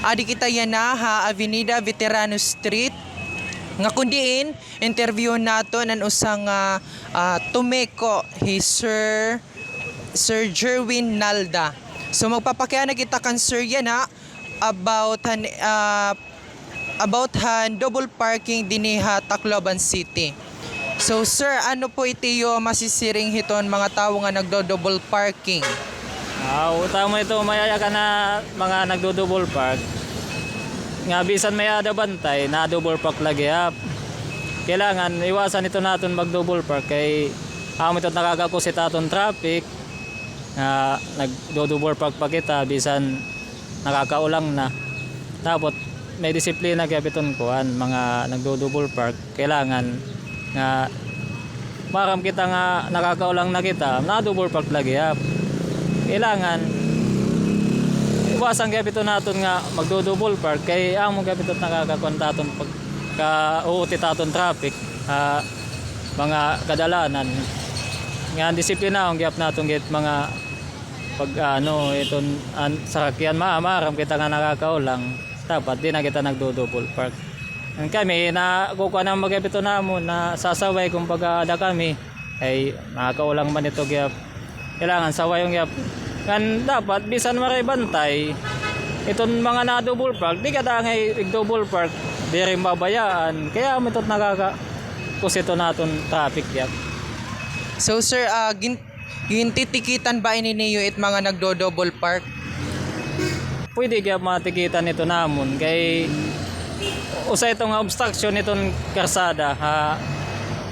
Adi kita yan na ha, Avenida Veterano Street. Nga kundiin, interview nato ng usang tumeko, Sir Jerwin Nalda. So magpapakaya na kita kan sir yan ha, about double parking diniha Tacloban City. So sir, ano po itiyo masisiring hiton mga tao nga nagdo-double parking? Tama ito, mayaya ka na mga nagdo-double park. Nga bisan may ada bantay, na double park lagi up. Kailangan iwasan ito natin mag-double park kay ito nakakakusit aton traffic. Nagdo-double park pa kita bisan nakakaulang na. Tapos may disiplina gabiton ko mga nagdo-double park. Kailangan nga maram kita nga nakakaulang na kita, na double park lagi up. Kailangan iwasan gabito naton nga magdo-double park kay amo gabito nakakakontaton pag uuti taton traffic mga kadalanan nga disiplina ang gyap naton git mga pag iton sakyan maram kita nga nakakaulang dapat di na kita nagdo-double park. Kami na kukuha ng magabito namon na sasaway kung ada kami ay nakakaulang man ito gyap. Kailangan saway yung gyap. Kan dapat bisan maray bantay iton mga na double park di kada ngay double park di rin babayaan kaya ito nakakakusito naton traffic gyap. So sir, gintitikitan ba ini niyo it mga nagdo-double park? Pwede gyap matikitan ito namon kay usay itong obstruction itong karsada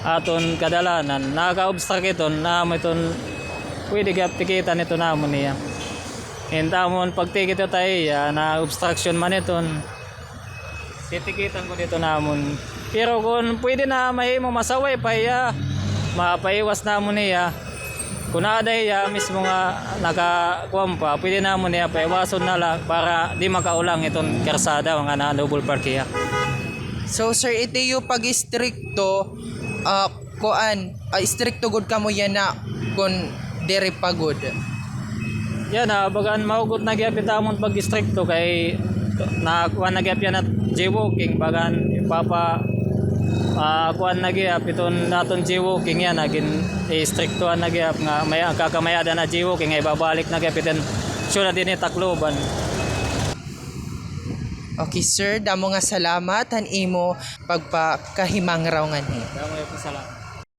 aton kadalanan nakaka-obstruct iton na iton pwede gyap tikitan ito namon niya. Hintamon pagtikit ito tayo na obstruction man iton titikitan ko dito namon. Pero kung pwede na mahimo masaway pa mapaiwas namon niya. Kung ada mismo nga nakakuha pa, pwede namon niya paiwason na lang para di makaulang itong karsada nga na double park iya. So sir, ito yung pag-stricto stricto good ka mo yan na kung dere pagod. Yan bagaan maugot na gyapit amon pag-stricto kay nakuha na gyap yan at jaywalking bagaan kuan na gyap iton naton jaywalking yan nagin strictoan na gyap nga may kakamayada na jaywalking ay babalik na gyap iten sure din Tacloban. Okay sir, damo nga salamat han imo pagpakahimang raw nga ni. Damo nga salamat.